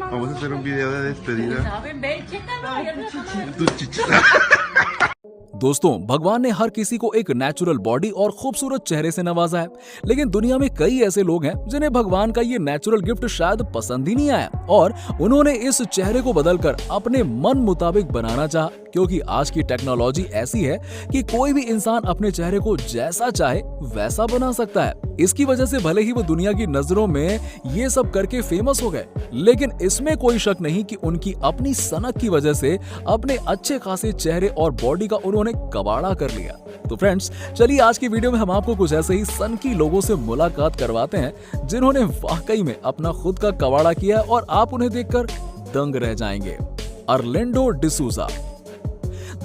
Vamos a hacer un video de despedida. ¿Saben? Ve, chécalo. Ya no- Tus chichis. दोस्तों, भगवान ने हर किसी को एक नेचुरल बॉडी और खूबसूरत चेहरे से नवाजा है, लेकिन दुनिया में कई ऐसे लोग हैं जिन्हें भगवान का ये नेचुरल गिफ्ट शायद पसंद ही नहीं आया और उन्होंने इस चेहरे को बदलकर अपने मन मुताबिक बनाना चाहा, क्योंकि आज की टेक्नोलॉजी ऐसी है कि कोई भी इंसान अपने चेहरे को जैसा चाहे वैसा बना सकता है। इसकी वजह से भले ही वो दुनिया की नजरों में ये सब करके फेमस हो गए, लेकिन इसमें कोई शक नहीं कि उनकी अपनी सनक की वजह से अपने अच्छे खासे चेहरे और बॉडी का उन्होंने कबाड़ा कर लिया। तो फ्रेंड्स, चलिए आज की वीडियो में हम आपको कुछ ऐसे ही सनकी लोगों से मुलाकात करवाते हैं जिन्होंने वाकई में अपना खुद का कबाड़ा किया और आप उन्हें देखकर दंग रह जाएंगे। अर्लिंडो डिसूजा।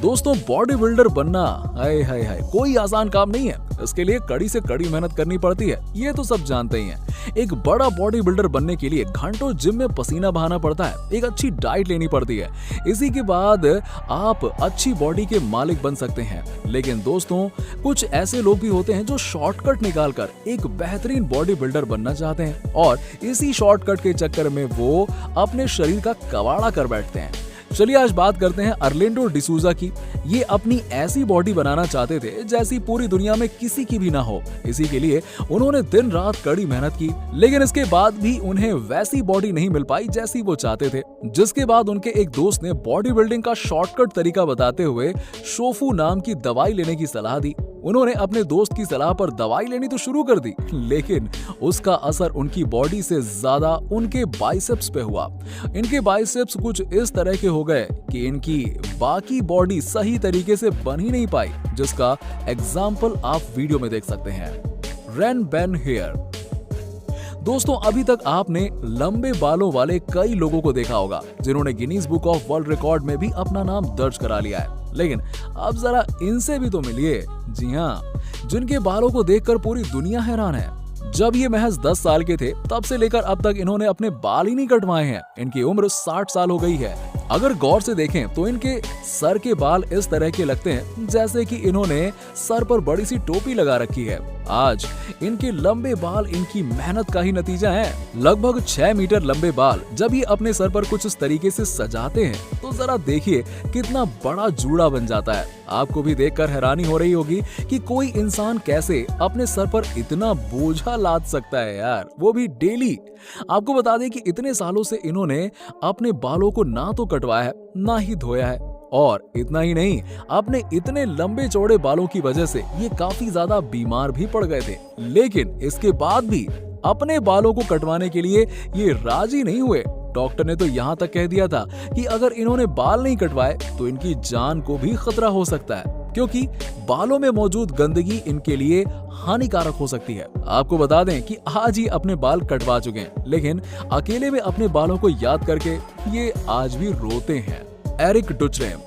दोस्तों, बॉडी बिल्डर बनना हाय हाय हाय कोई आसान काम नहीं है। इसके लिए कड़ी से कड़ी मेहनत करनी पड़ती है, ये तो सब जानते ही हैं। एक बड़ा बॉडी बिल्डर बनने के लिए घंटों जिम में पसीना बहाना पड़ता है, एक अच्छी डाइट लेनी पड़ती है, इसी के बाद आप अच्छी बॉडी के मालिक बन सकते हैं। लेकिन दोस्तों, कुछ ऐसे लोग भी होते हैं जो शॉर्टकट निकालकर एक बेहतरीन बॉडी बिल्डर बनना चाहते हैं और इसी शॉर्टकट के चक्कर में वो अपने शरीर का कबाड़ा कर बैठते हैं। चलिए आज बात करते हैं अर्लिंडो डिसूजा की। ये अपनी ऐसी बॉडी बनाना चाहते थे जैसी पूरी दुनिया में किसी की भी ना हो। इसी के लिए उन्होंने दिन रात कड़ी मेहनत की, लेकिन इसके बाद भी उन्हें वैसी बॉडी नहीं मिल पाई जैसी वो चाहते थे। जिसके बाद उनके एक दोस्त ने बॉडी बिल्डिंग का शॉर्टकट तरीका बताते हुए शोफू नाम की दवाई लेने की सलाह दी। उन्होंने अपने दोस्त की सलाह पर दवाई लेनी तो शुरू कर दी, लेकिन उसका असर उनकी बॉडी से ज्यादा उनके बाइसेप्स पे हुआ। इनके बाइसेप्स कुछ इस तरह के हो गए कि इनकी बाकी बॉडी सही तरीके से बन ही नहीं पाई, जिसका एग्जाम्पल आप वीडियो में देख सकते हैं। रेन बेन हेयर। दोस्तों, अभी तक आपने लंबे बालों वाले कई लोगों को देखा होगा जिन्होंने Guinness book of world record में भी अपना नाम दर्ज करा लिया है, लेकिन अब जरा इनसे भी तो मिलिए। जी हाँ, जिनके बालों को देखकर पूरी दुनिया हैरान है। जब ये महज 10 साल के थे तब से लेकर अब तक इन्होंने अपने बाल ही नहीं कटवाए हैं। इनकी उम्र 60 साल हो गई है। अगर गौर से देखें तो इनके सर के बाल इस तरह के लगते हैं जैसे कि इन्होंने सर पर बड़ी सी टोपी लगा रखी है। आज इनके लंबे बाल इनकी मेहनत का ही नतीजा है। लगभग 6 मीटर लंबे बाल जब ये अपने सर पर कुछ इस तरीके से सजाते हैं तो जरा देखिए कितना बड़ा जूड़ा बन जाता है। आपको भी देखकर हैरानी हो रही होगी कि कोई इंसान कैसे अपने सर पर इतना बोझा लाद सकता है यार, वो भी डेली। आपको बता दें कि इतने सालों से इन्होंने अपने बालों को ना तो कटवाया है ना ही धोया है, और इतना ही नहीं, अपने इतने लंबे चौड़े बालों की वजह से ये काफी ज्यादा बीमार भी पड़ गए थे। लेकिन इसके बाद भी अपने बालों को कटवाने के लिए ये राजी नहीं हुए। डॉक्टर ने तो यहाँ तक कह दिया था कि अगर इन्होंने बाल नहीं कटवाए तो इनकी जान को भी खतरा हो सकता है, क्योंकि बालों में मौजूद गंदगी इनके लिए हानिकारक हो सकती है। आपको बता दें कि आज ही अपने बाल कटवा चुके हैं, लेकिन अकेले में अपने बालों को याद करके ये आज भी रोते हैं। एरिक डुचरेम।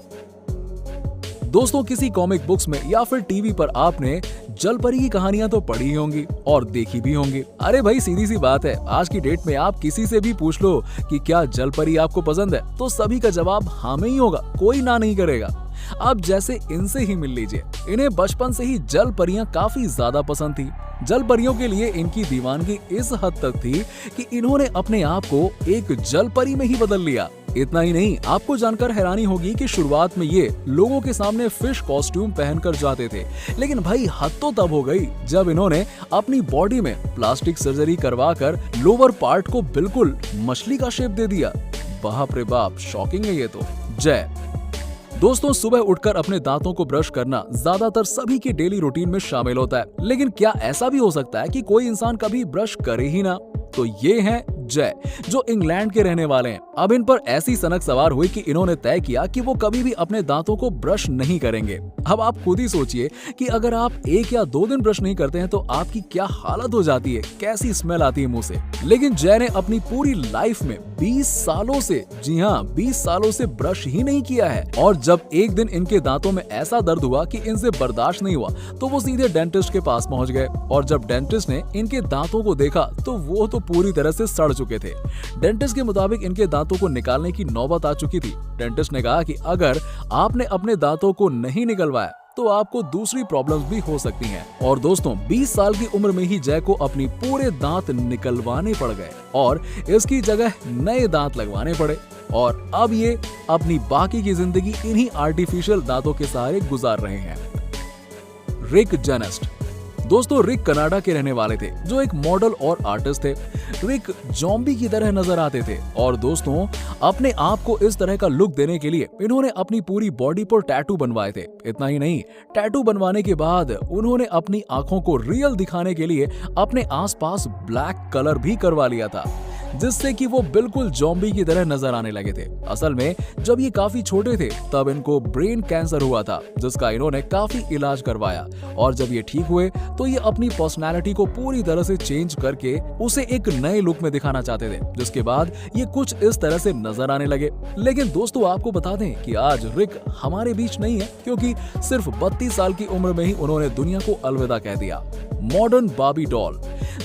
दोस्तों, किसी कॉमिक बुक्स में या फिर टीवी पर आपने जलपरी की कहानियां तो पढ़ी होंगी और देखी भी होंगी। अरे भाई, सीधी सी बात है, आज की डेट में आप किसी से भी पूछ लो कि क्या जलपरी आपको पसंद है तो सभी का जवाब हाँ में ही होगा, कोई ना नहीं करेगा। आप जैसे इनसे ही मिल लीजिए, इन्हें बचपन से ही जल परियां काफी ज्यादा पसंद थी। जल परियों के लिए इनकी दीवानगी इस हद तक थी कि इन्होंने अपने आप को एक जल परी में ही बदल लिया। इतना ही नहीं, आपको जानकर हैरानी होगी कि शुरुआत में ये लोगों के सामने फिश कॉस्ट्यूम पहनकर जाते थे, लेकिन भाई हद तो तब हो गई जब इन्होंने अपनी बॉडी में प्लास्टिक सर्जरी करवाकर लोअर पार्ट को बिल्कुल मछली का शेप दे दिया। बाप रे बाप, शॉकिंग है ये तो। जय। दोस्तों, सुबह उठकर अपने दांतों को ब्रश करना ज्यादातर सभी की डेली रूटीन में शामिल होता है, लेकिन क्या ऐसा भी हो सकता है कि कोई इंसान कभी ब्रश करे ही ना? तो ये हैं जय, जो इंग्लैंड के रहने वाले हैं। अब इन पर ऐसी सनक सवार हुई कि इन्होंने तय किया कि वो कभी भी अपने दांतों को ब्रश नहीं करेंगे। अब आप खुद ही सोचिए कि अगर आप 1 या 2 दिन ब्रश नहीं करते हैं तो आपकी क्या हालत हो जाती है, कैसी स्मेल आती है मुंह से। लेकिन जय ने अपनी पूरी लाइफ में 20 सालों से, जी हाँ 20 सालों से ब्रश ही नहीं किया है। और जब एक दिन इनके दांतों में ऐसा दर्द हुआ कि इनसे बर्दाश्त नहीं हुआ तो वो सीधे डेंटिस्ट के पास पहुंच गए। और जब डेंटिस्ट ने इनके दांतों को देखा तो वो तो पूरी तरह से सड़ चुके थे। डेंटिस्ट के मुताबिक इनके दांतों को निकालने की नौबत आ चुकी थी। डेंटिस्ट ने कहा कि अगर आपने अपने दांतों को नहीं निकलवाया तो आपको दूसरी प्रॉब्लम्स भी हो सकती हैं। और दोस्तों 20 साल की उम्र में ही जय को अपनी पूरे दांत निकलवाने पड़ गए और इसकी जगह नए दांत लगवाने पड़े और अब ये अपनी बाकी की जिंदगी इन्हीं आर्टिफिशियल दांतों के सहारे गुजार रहे हैं। रिक जेनेस्ट। दोस्तों रिक कनाडा के रहने वाले थे जो एक मॉडल और आर्टिस्ट थे। रिक जॉम्बी की तरह नजर आते थे और दोस्तों अपने आप को इस तरह का लुक देने के लिए इन्होंने अपनी पूरी बॉडी पर टैटू बनवाए थे। इतना ही नहीं, टैटू बनवाने के बाद उन्होंने अपनी आंखों को रियल दिखाने के लिए अपने आसपास ब्लैक कलर भी करवा लिया था, जिससे कि वो बिल्कुल जॉम्बी की तरह नजर आने लगे थे। असल में जब ये काफी छोटे थे तब इनको ब्रेन कैंसर हुआ था, जिसका इन्होंने काफी इलाज करवाया और जब ये ठीक हुए तो ये अपनी पर्सनालिटी को पूरी तरह से चेंज करके उसे एक नए लुक में दिखाना चाहते थे, जिसके बाद ये कुछ इस तरह से नजर आने लगे। लेकिन दोस्तों आपको बता दें कि आज रिक हमारे बीच नहीं है, क्योंकि सिर्फ 32 साल की उम्र में ही उन्होंने दुनिया को अलविदा कह दिया। Modern Barbie doll.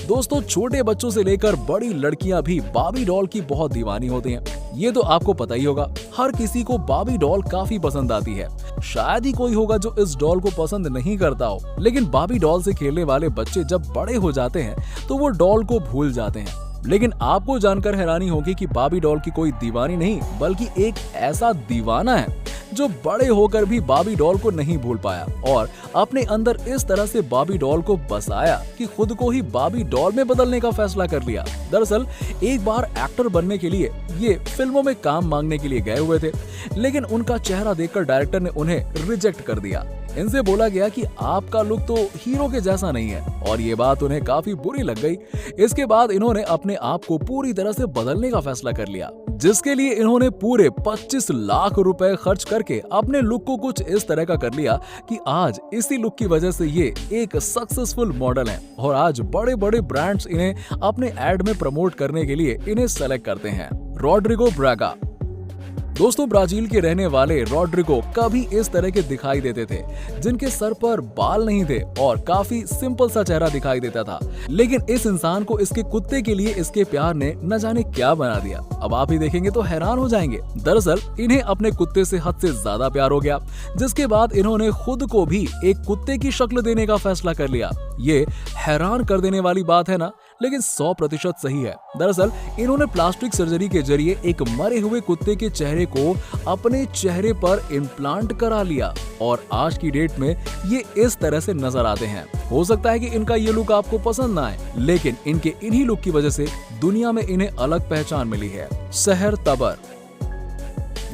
दोस्तों छोटे बच्चों से लेकर बड़ी लड़कियां भी बार्बी डॉल की बहुत दीवानी होती हैं। ये तो आपको पता ही होगा, हर किसी को बार्बी डॉल काफी पसंद आती है। शायद ही कोई होगा जो इस डॉल को पसंद नहीं करता हो। लेकिन बार्बी डॉल से खेलने वाले बच्चे जब बड़े हो जाते हैं तो वो डॉल को भूल जाते हैं। लेकिन आपको जानकर हैरानी होगी कि बार्बी डॉल की कोई दीवानी नहीं, बल्कि एक ऐसा दीवाना है जो बड़े होकर भी बार्बी डॉल को नहीं भूल पाया और अपने अंदर इस तरह से बार्बी डॉल को बसाया कि खुद को ही बार्बी डॉल में बदलने का फैसला कर लिया। दरअसल एक बार एक्टर बनने के लिए ये फिल्मों में काम मांगने के लिए गए हुए थे, लेकिन उनका चेहरा देखकर डायरेक्टर ने उन्हें रिजेक्ट कर दिया। इनसे बोला गया कि आपका लुक तो हीरो के जैसा नहीं है और ये बात उन्हें काफी बुरी लग गई। इसके बाद इन्होंने अपने आप को पूरी तरह से बदलने का फैसला कर लिया, जिसके लिए इन्होंने पूरे 25 लाख रुपए खर्च करके अपने लुक को कुछ इस तरह का कर लिया कि आज इसी लुक की वजह से ये एक सक्सेसफुल मॉडल हैं और आज बड़े बड़े ब्रांड्स इन्हें अपने एड में प्रमोट करने के लिए इन्हें सेलेक्ट करते हैं। Rodrigo Braga. दोस्तों ब्राजील के रहने वाले रॉड्रिगो कभी इस तरह के दिखाई देते थे, जिनके सर पर बाल नहीं थे और काफी सिंपल सा चेहरा दिखाई देता था। लेकिन इस इंसान को इसके कुत्ते के लिए इसके प्यार ने न जाने क्या बना दिया। अब आप ही देखेंगे तो हैरान हो जाएंगे। दरअसल इन्हें अपने कुत्ते से हद से ज्यादा प्यार हो गया, जिसके बाद इन्होंने खुद को भी एक कुत्ते की शक्ल देने का फैसला कर लिया। ये हैरान कर देने वाली बात है ना, लेकिन 100% सही है। दरअसल इन्होंने प्लास्टिक सर्जरी के जरिए एक मरे हुए कुत्ते के चेहरे को अपने चेहरे पर इम्प्लांट करा लिया और आज की डेट में ये इस तरह से नजर आते हैं। हो सकता है कि इनका ये लुक आपको पसंद ना आए, लेकिन इनके इन्हीं लुक की वजह से दुनिया में इन्हें अलग पहचान मिली है। सहर तबर।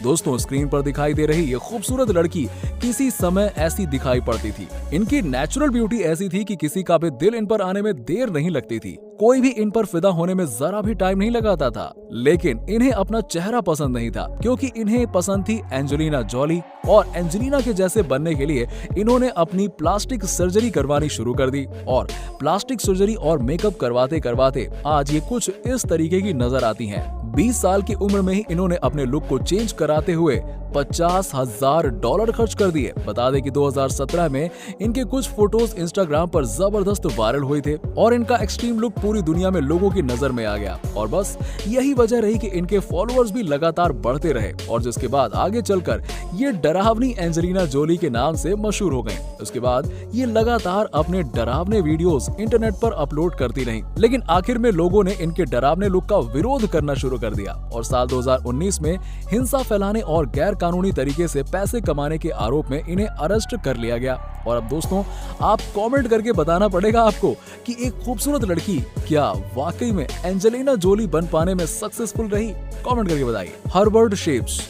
दोस्तों स्क्रीन पर दिखाई दे रही ये खूबसूरत लड़की किसी समय ऐसी दिखाई पड़ती थी। इनकी नेचुरल ब्यूटी ऐसी थी कि किसी का भी दिल इन पर आने में देर नहीं लगती थी। कोई भी इन पर फिदा होने में जरा भी टाइम नहीं लगाता था। लेकिन इन्हें अपना चेहरा पसंद नहीं था, क्योंकि इन्हें पसंद थी एंजेलिना जॉली और एंजेलिना के जैसे बनने के लिए इन्होंने अपनी प्लास्टिक सर्जरी करवानी शुरू कर दी और प्लास्टिक सर्जरी और मेकअप करवाते करवाते आज ये कुछ इस तरीके की नजर आती हैं। 20 साल की उम्र में ही इन्होंने अपने लुक को चेंज कराते हुए $50,000 खर्च कर दिए। बता दें कि 2017 में इनके कुछ फोटोज इंस्टाग्राम पर जबरदस्त वायरल हुए थे और इनका एक्सट्रीम लुक पूरी दुनिया में लोगों की नजर में आ गया और बस यही वजह रही कि इनके फॉलोअर्स भी लगातार बढ़ते रहे और जिसके बाद आगे चलकर ये डरावनी एंजेलिना जोली के नाम से मशहूर हो गई। उसके बाद ये लगातार अपने डरावने वीडियोस इंटरनेट पर अपलोड करती रही, लेकिन आखिर में लोगों ने इनके डरावने लुक का विरोध करना शुरू कर दिया और साल 2019 में हिंसा फैलाने और गैर कानूनी तरीके से पैसे कमाने के आरोप में इन्हें अरेस्ट कर लिया गया। और अब दोस्तों आप कमेंट करके बताना पड़ेगा आपको कि एक खूबसूरत लड़की क्या वाकई में एंजेलिना जोली बन पाने में सक्सेसफुल रही? कमेंट करके बताइए। Herbert shapes.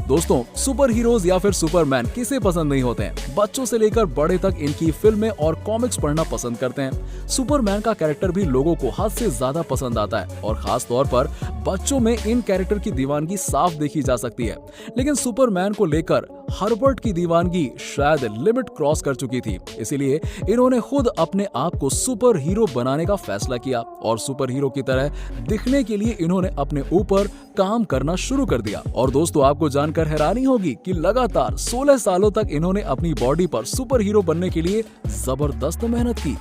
दोस्तों सुपर हीरोज या फिर सुपरमैन किसे पसंद नहीं होते हैं। बच्चों से लेकर बड़े तक इनकी फिल्में और कॉमिक्स पढ़ना पसंद करते हैं। सुपरमैन का कैरेक्टर भी लोगों को हद से ज्यादा पसंद आता है और खास तौर पर बच्चों में इन कैरेक्टर की दीवानगी साफ देखी जा सकती है। लेकिन सुपरमैन को लेकर हर्बर्ट की दीवानगी शायद लिमिट क्रॉस कर चुकी थी, इसीलिए इन्होंने खुद अपने आप को सुपर हीरो बनाने का फैसला किया और सुपर हीरो की तरह दिखने के लिए इन्होंने अपने ऊपर काम करना शुरू कर दिया। और दोस्तों आपको जानकर हैरानी होगी कि लगातार 16 सालों तक इन्होंने अपनी बॉडी पर सुपर हीरो बनने के लिए जबरदस्त मेहनत की।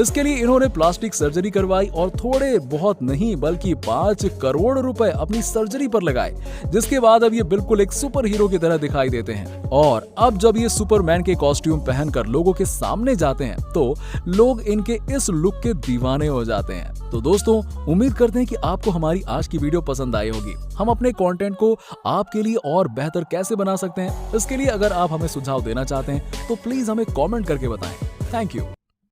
इसके लिए इन्होंने प्लास्टिक सर्जरी करवाई और थोड़े बहुत नहीं बल्कि $5 करोड़ करोड़ों रुपए अपनी सर्जरी पर लगाए, जिसके बाद अब ये बिल्कुल एक सुपर हीरो की तरह दिखाई देते हैं। और अब जब ये सुपरमैन के कॉस्ट्यूम पहनकर लोगों के सामने जाते हैं तो लोग इनके इस लुक के दीवाने हो जाते हैं। तो दोस्तों, उम्मीद करते हैं कि आपको हमारी आज की वीडियो पसंद आई होगी। हम अपने कंटेंट को आपके लिए और बेहतर कैसे बना सकते हैं, इसके लिए अगर आप हमें सुझाव देना चाहते हैं तो प्लीज हमें कमेंट करके बताएं। Thank you.